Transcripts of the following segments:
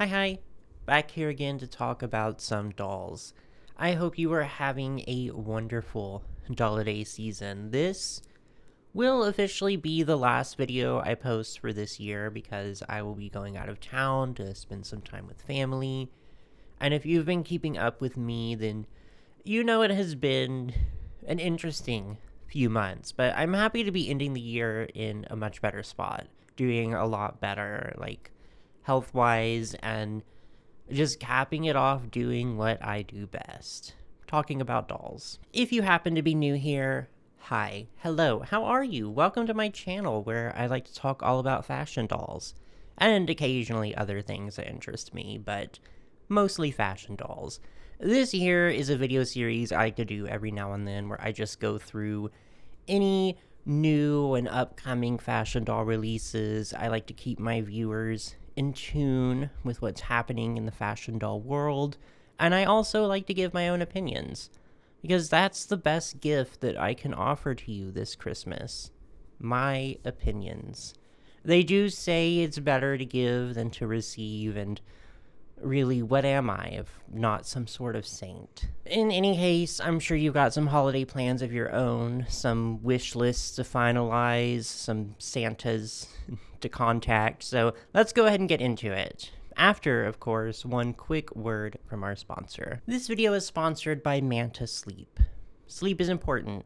Hi, back here again to talk about some dolls. I hope you are having a wonderful holiday season. This will officially be the last video I post for this year because I will be going out of town to spend some time with family. And if you've been keeping up with me, then you know it has been an interesting few months, but I'm happy to be ending the year in a much better spot, doing a lot better, like health-wise, and just capping it off doing what I do best, talking about dolls. If you happen to be new here, hi, hello, how are you? Welcome to my channel where I like to talk all about fashion dolls, and occasionally other things that interest me, but mostly fashion dolls. This here is a video series I like to do every now and then where I just go through any new and upcoming fashion doll releases. I like to keep my viewers in tune with what's happening in the fashion doll world, and I also like to give my own opinions, because that's the best gift that I can offer to you this Christmas. My opinions. They do say it's better to give than to receive, and really, what am I if not some sort of saint? In any case, I'm sure you've got some holiday plans of your own, some wish lists to finalize, some Santas to contact, so let's go ahead and get into it. After, of course, one quick word from our sponsor. This video is sponsored by Manta Sleep. Sleep is important.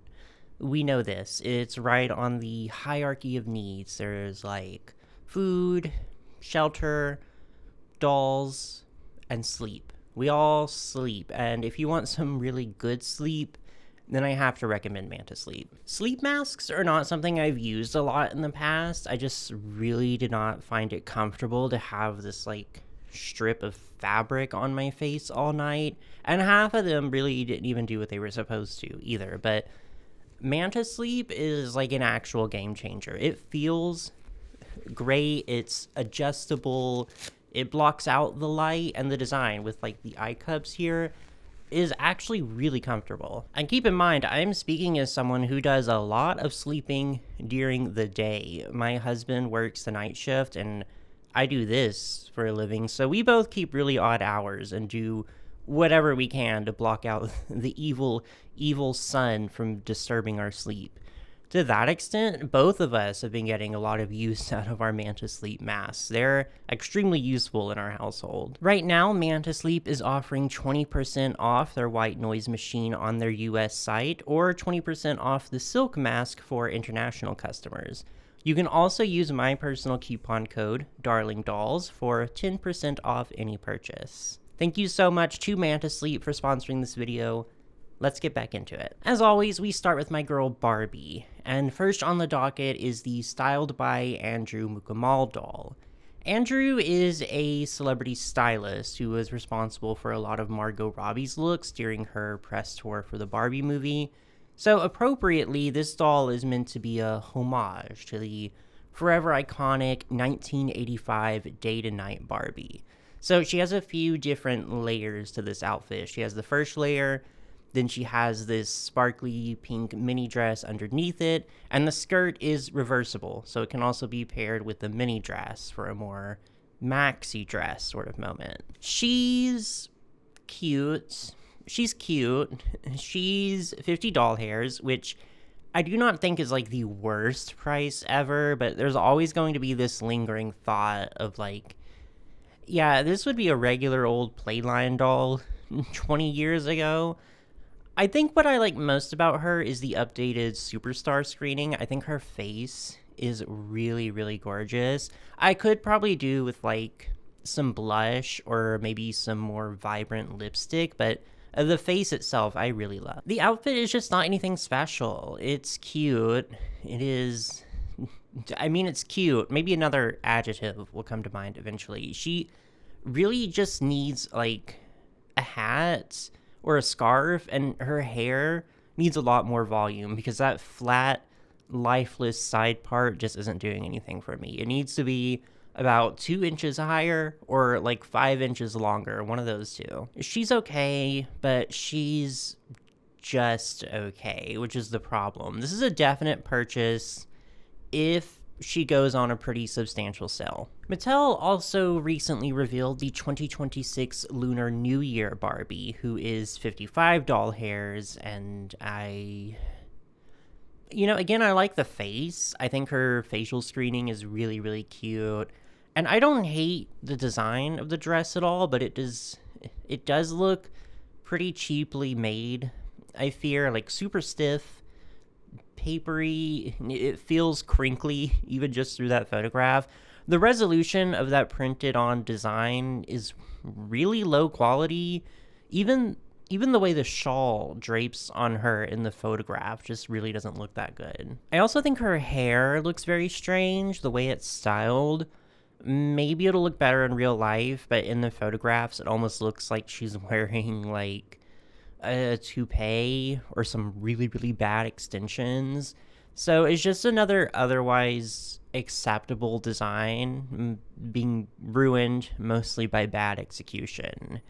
We know this. It's right on the hierarchy of needs. There's like food, shelter, dolls, and sleep. We all sleep, and if you want some really good sleep, then I have to recommend Manta Sleep. Sleep masks are not something I've used a lot in the past. I just really did not find it comfortable to have this like strip of fabric on my face all night, and half of them really didn't even do what they were supposed to either. But Manta Sleep is like an actual game changer. It feels great, it's adjustable, it blocks out the light, and the design with like the eye cups here is actually really comfortable. And keep in mind, I'm speaking as someone who does a lot of sleeping during the day. My husband works the night shift and I do this for a living, so we both keep really odd hours and do whatever we can to block out the evil sun from disturbing our sleep. To that extent, both of us have been getting a lot of use out of our Manta Sleep masks. They're extremely useful in our household. Right now, Manta Sleep is offering 20% off their white noise machine on their US site, or 20% off the silk mask for international customers. You can also use my personal coupon code, DarlingDolls, for 10% off any purchase. Thank you so much to Manta Sleep for sponsoring this video. Let's get back into it. As always, we start with my girl Barbie, and first on the docket is the Styled by Andrew Mukamal doll. Andrew is a celebrity stylist who was responsible for a lot of Margot Robbie's looks during her press tour for the Barbie movie, so appropriately, this doll is meant to be a homage to the forever iconic 1985 Day to Night Barbie. So she has a few different layers to this outfit. She has the first layer, then she has this sparkly pink mini dress underneath it, and the skirt is reversible, so it can also be paired with the mini dress for a more maxi dress sort of moment. She's cute. She's $50 hairs, which I do not think is like the worst price ever, but there's always going to be this lingering thought of like, yeah, this would be a regular old Playline doll 20 years ago. I think what I like most about her is the updated Superstar screening. I think her face is really, really gorgeous. I could probably do with like some blush or maybe some more vibrant lipstick, but the face itself I really love. The outfit is just not anything special. It's cute. It's cute. Maybe another adjective will come to mind eventually. She really just needs like a hat or a scarf, and her hair needs a lot more volume because that flat, lifeless side part just isn't doing anything for me. It needs to be about 2 inches higher or like 5 inches longer, one of those two. She's okay, but she's just okay, which is the problem. This is a definite purchase if she goes on a pretty substantial sale. Mattel also recently revealed the 2026 Lunar New Year Barbie, who is 55 doll hairs, and again, I like the face. I think her facial screening is really, really cute. And I don't hate the design of the dress at all, but it does look pretty cheaply made. I fear, like, super stiff, papery. It feels crinkly even just through that photograph. The resolution of that printed on design is really low quality. Even the way the shawl drapes on her in the photograph just really doesn't look that good. I also think her hair looks very strange, the way it's styled. Maybe it'll look better in real life, but in the photographs, it almost looks like she's wearing, like, a toupee or some really, really bad extensions. So it's just another otherwise acceptable design being ruined mostly by bad execution.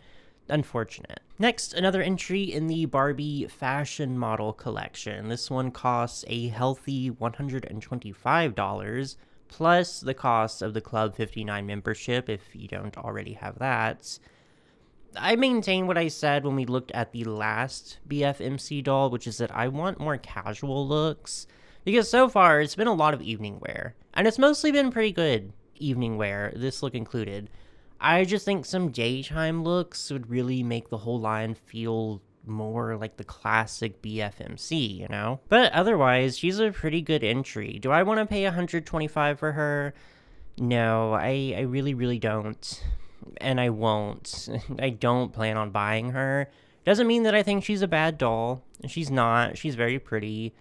Unfortunate. Next, another entry in the Barbie fashion model collection. This one costs a healthy $125, plus the cost of the Club 59 membership if you don't already have that. I maintain what I said when we looked at the last BFMC doll, which is that I want more casual looks, because so far it's been a lot of evening wear, and it's mostly been pretty good evening wear, this look included. I just think some daytime looks would really make the whole line feel more like the classic BFMC, But otherwise, she's a pretty good entry. Do I want to pay $125 for her? No, I really, really don't. And I won't. I don't plan on buying her. Doesn't mean that I think she's a bad doll. She's not. She's very pretty.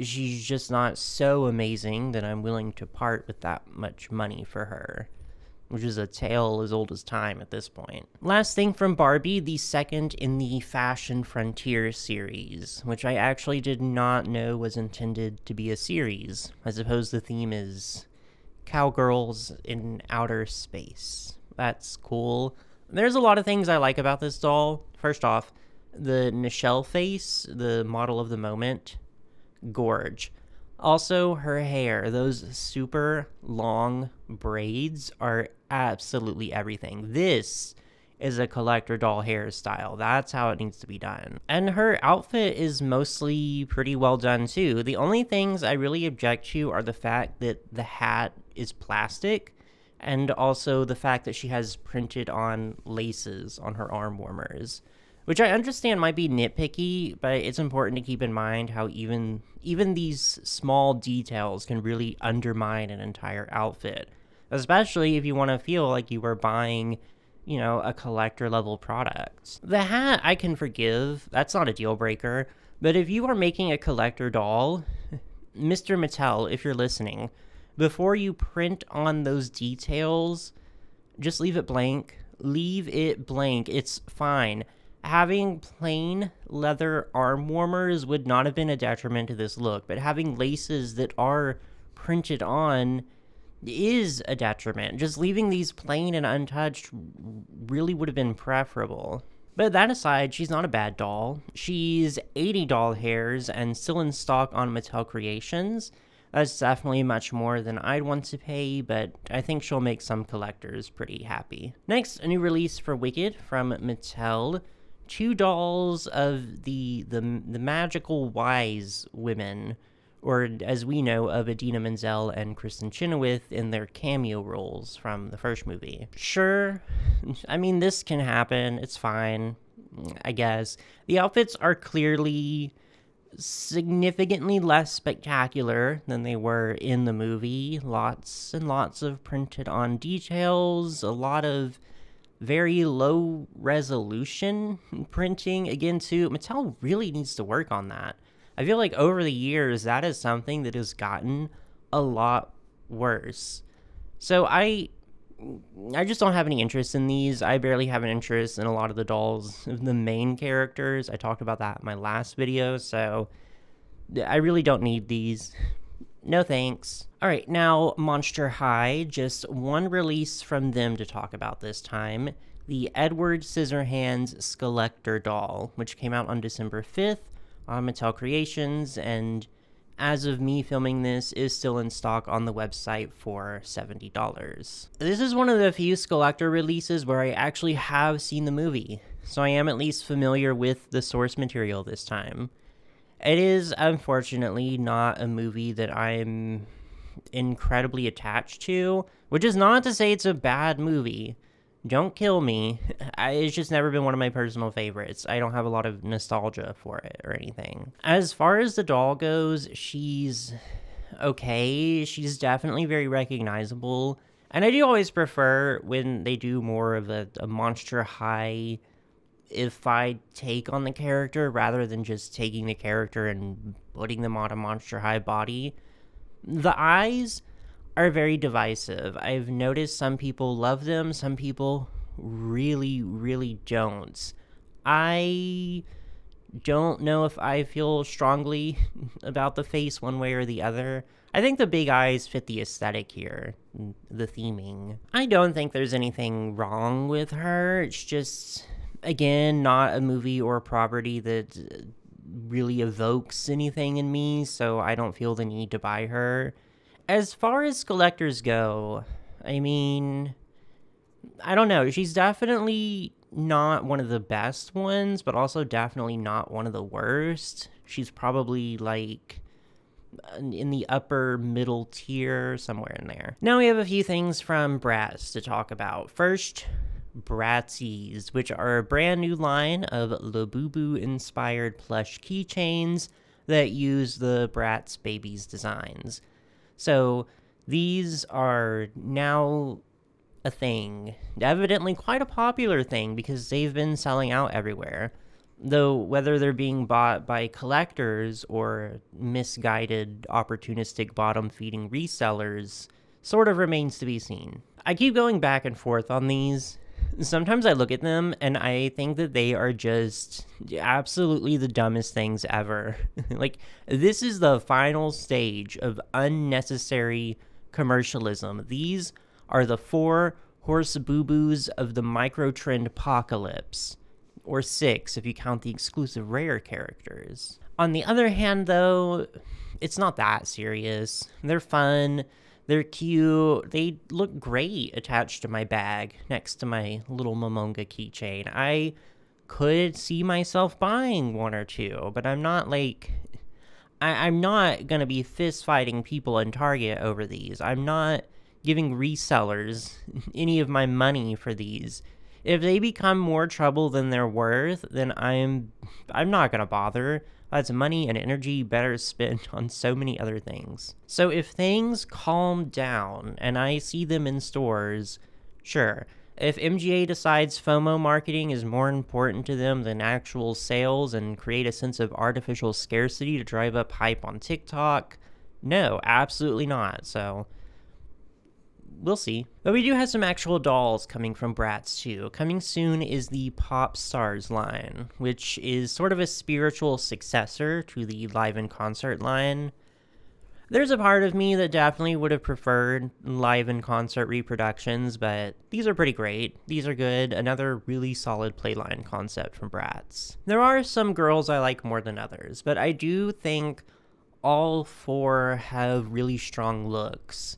She's just not so amazing that I'm willing to part with that much money for her, which is a tale as old as time at this point. Last thing from Barbie, the second in the Fashion Frontier series, which I actually did not know was intended to be a series. I suppose the theme is cowgirls in outer space. That's cool. There's a lot of things I like about this doll. First off, the Nichelle face, the model of the moment, gorge. Also, her hair, those super long braids are absolutely everything. This is a collector doll hairstyle. That's how it needs to be done. And her outfit is mostly pretty well done too. The only things I really object to are the fact that the hat is plastic, and also the fact that she has printed on laces on her arm warmers, which I understand might be nitpicky, but it's important to keep in mind how even these small details can really undermine an entire outfit, especially if you want to feel like you are buying, a collector level product. The hat I can forgive, that's not a deal breaker, but if you are making a collector doll, Mr. Mattel, if you're listening, before you print on those details, just leave it blank. Leave it blank. It's fine. Having plain leather arm warmers would not have been a detriment to this look, but having laces that are printed on is a detriment. Just leaving these plain and untouched really would have been preferable. But that aside, she's not a bad doll. She's 80 doll hairs and still in stock on Mattel Creations. That's definitely much more than I'd want to pay, but I think she'll make some collectors pretty happy. Next, a new release for Wicked from Mattel. 2 dolls of the magical wise women, or as we know, of Idina Menzel and Kristen Chenoweth in their cameo roles from the first movie. Sure, I mean, this can happen. It's fine, I guess. The outfits are clearly significantly less spectacular than they were in the movie. Lots and lots of printed on details, a lot of very low resolution printing. Again, too, Mattel really needs to work on that. I feel like over the years, that is something that has gotten a lot worse. So I just don't have any interest in these. I barely have an interest in a lot of the dolls, the main characters. I talked about that in my last video, so I really don't need these. No thanks. All right, now Monster High, just one release from them to talk about this time. The Edward Scissorhands Skeletor doll, which came out on December 5th on Mattel Creations, and as of me filming this, is still in stock on the website for $70. This is one of the few Skellactor releases where I actually have seen the movie, so I am at least familiar with the source material this time. It is, unfortunately, not a movie that I'm incredibly attached to, which is not to say it's a bad movie. Don't kill me. It's just never been one of my personal favorites. I don't have a lot of nostalgia for it or anything. As far as the doll goes, she's okay. She's definitely very recognizable. And I do always prefer when they do more of a Monster High if I take on the character rather than just taking the character and putting them on a Monster High body. The eyes are very divisive. I've noticed some people love them, some people really, really don't. I don't know if I feel strongly about the face one way or the other. I think the big eyes fit the aesthetic here, the theming. I don't think there's anything wrong with her. It's just, again, not a movie or a property that really evokes anything in me, so I don't feel the need to buy her. As far as collectors go, I mean, I don't know. She's definitely not one of the best ones, but also definitely not one of the worst. She's probably like in the upper middle tier, somewhere in there. Now we have a few things from Bratz to talk about. First, Bratzies, which are a brand new line of Labubu inspired plush keychains that use the Bratz babies designs. So these are now a thing, evidently quite a popular thing because they've been selling out everywhere. Though whether they're being bought by collectors or misguided, opportunistic bottom-feeding resellers sort of remains to be seen. I keep going back and forth on these. Sometimes I look at them and I think that they are just absolutely the dumbest things ever. Like, this is the final stage of unnecessary commercialism. These are the 4 horse boo-boos of the micro-trend apocalypse. Or 6 if you count the exclusive rare characters. On the other hand, though, it's not that serious. They're fun. They're cute. They look great attached to my bag next to my little Momonga keychain. I could see myself buying 1 or 2, but I'm not like... I'm not going to be fist fighting people in Target over these. I'm not giving resellers any of my money for these. If they become more trouble than they're worth, then I'm not going to bother. That's money and energy better spent on so many other things. So if things calm down and I see them in stores, sure. If MGA decides FOMO marketing is more important to them than actual sales and create a sense of artificial scarcity to drive up hype on TikTok, no, absolutely not. So we'll see. But we do have some actual dolls coming from Bratz too. Coming soon is the Pop Stars line, which is sort of a spiritual successor to the live in concert line. There's a part of me that definitely would have preferred live in concert reproductions, but these are pretty great. These are good. Another really solid playline concept from Bratz. There are some girls I like more than others, but I do think all 4 have really strong looks.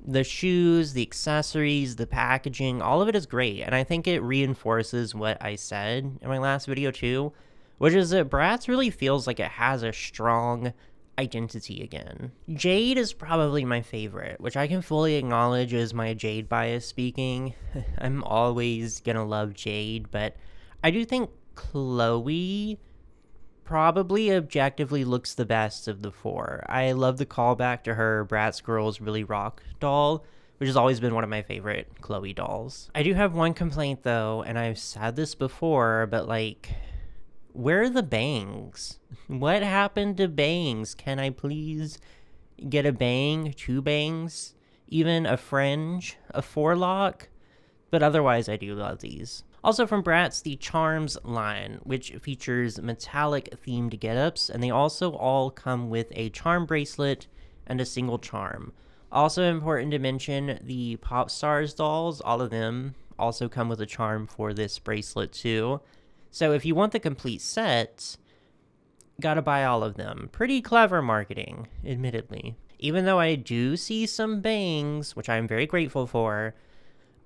The shoes, the accessories, the packaging, all of it is great, and I think it reinforces what I said in my last video too, which is that Bratz really feels like it has a strong identity again. Jade is probably my favorite, which I can fully acknowledge is my Jade bias speaking. I'm always gonna love Jade, but I do think Chloe probably objectively looks the best of the 4. I love the callback to her Bratz Girls Really Rock doll, which has always been one of my favorite Chloe dolls. I do have one complaint though, and I've said this before, but like, where are the bangs? What happened to bangs? Can I please get a bang, 2 bangs, even a fringe, a forelock? But otherwise I do love these. Also from Bratz, the Charms line, which features metallic themed getups, and they also all come with a charm bracelet and a single charm. Also important to mention, the Pop Stars dolls, all of them also come with a charm for this bracelet too. So if you want the complete set, gotta buy all of them. Pretty clever marketing, admittedly. Even though I do see some bangs, which I'm very grateful for,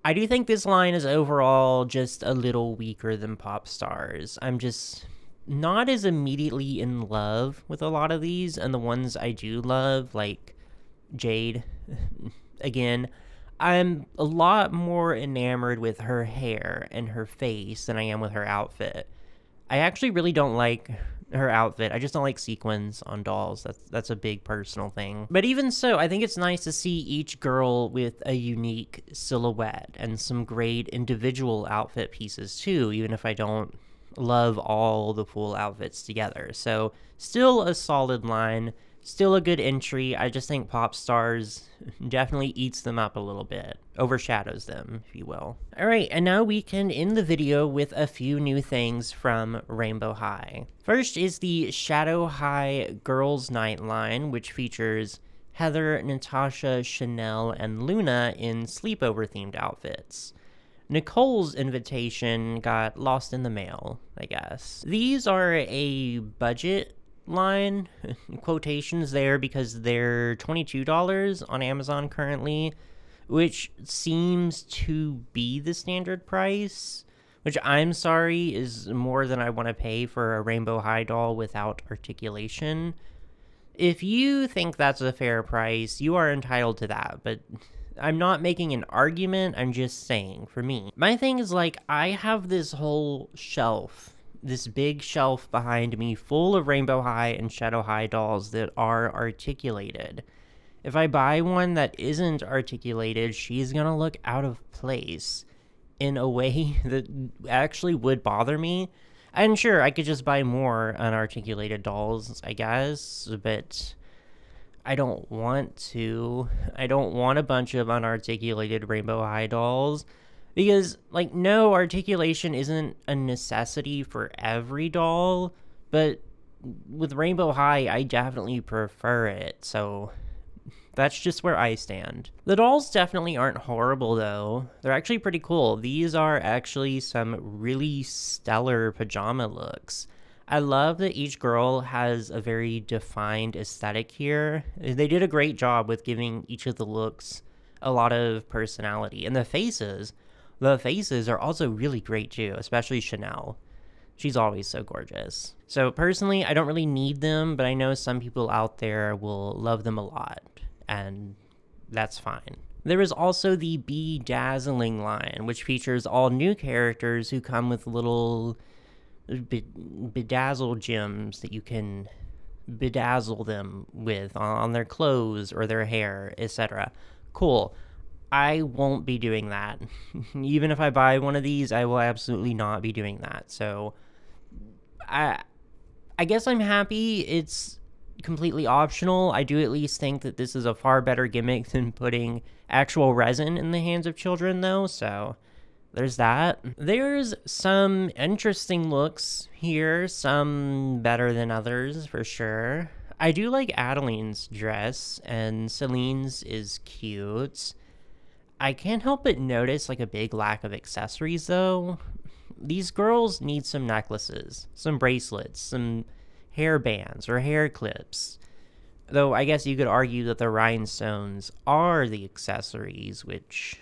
I do think this line is overall just a little weaker than Pop Stars. I'm just not as immediately in love with a lot of these, and the ones I do love, like Jade, again, I'm a lot more enamored with her hair and her face than I am with her outfit. I actually really don't like her outfit. I just don't like sequins on dolls. That's a big personal thing. But even so, I think it's nice to see each girl with a unique silhouette and some great individual outfit pieces too, even if I don't love all the full outfits together. So still a solid line, still a good entry. I just think Pop Stars definitely eats them up a little bit, overshadows them, if you will. All right, and now we can end the video with a few new things from Rainbow High. First is the Shadow High Girls Night line, which features Heather, Natasha, Chanel, and Luna in sleepover-themed outfits. Nicole's invitation got lost in the mail, I guess. These are a budget line, quotations there, because they're $22 on Amazon currently, which seems to be the standard price, which I'm sorry is more than I want to pay for a Rainbow High doll without articulation. If you think that's a fair price, you are entitled to that, but I'm not making an argument, I'm just saying, for me. My thing is, like, I have this whole shelf, this big shelf behind me full of Rainbow High and Shadow High dolls that are articulated. If I buy one that isn't articulated, she's gonna look out of place in a way that actually would bother me. And sure, I could just buy more unarticulated dolls, I guess, but I don't want to. I don't want a bunch of unarticulated Rainbow High dolls because, like, no, articulation isn't a necessity for every doll, but with Rainbow High, I definitely prefer it, so that's just where I stand. The dolls definitely aren't horrible, though. They're actually pretty cool. These are actually some really stellar pajama looks. I love that each girl has a very defined aesthetic here. They did a great job with giving each of the looks a lot of personality. And the faces are also really great too, especially Chanel. She's always so gorgeous. So personally, I don't really need them, but I know some people out there will love them a lot, and that's fine. There is also the Bedazzling line, which features all new characters who come with little bedazzle gems that you can bedazzle them with on their clothes or their hair, etc. Cool. I won't be doing that. Even if I buy one of these, I will absolutely not be doing that. So I guess I'm happy it's completely optional. I do at least think that this is a far better gimmick than putting actual resin in the hands of children, though, so there's that. There's some interesting looks here, some better than others, for sure. I do like Adeline's dress, and Celine's is cute. I can't help but notice, like, a big lack of accessories, though. These girls need some necklaces, some bracelets, some hair bands or hair clips. Though I guess you could argue that the rhinestones are the accessories, which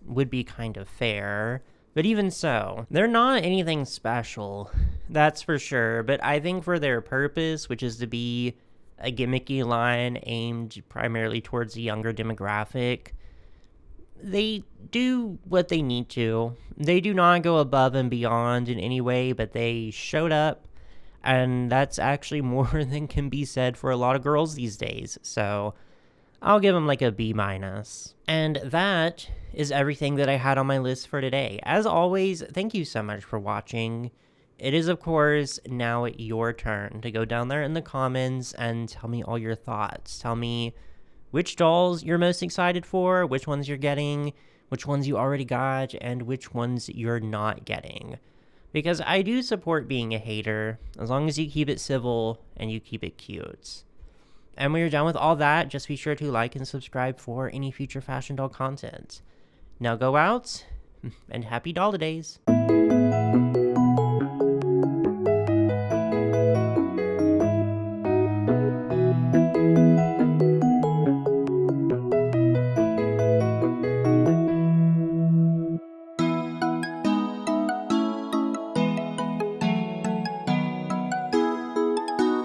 would be kind of fair. But even so, they're not anything special, that's for sure. But I think for their purpose, which is to be a gimmicky line aimed primarily towards a younger demographic, they do what they need to. They do not go above and beyond in any way, but they showed up, and that's actually more than can be said for a lot of girls these days. So I'll give them like a B-. And that is everything that I had on my list for today. As always, thank you so much for watching. It is, of course, now your turn to go down there in the comments and tell me all your thoughts. Tell me which dolls you're most excited for, which ones you're getting, which ones you already got, and which ones you're not getting. Because I do support being a hater, as long as you keep it civil and you keep it cute. And when you're done with all that, just be sure to like and subscribe for any future fashion doll content. Now go out, and happy doll days.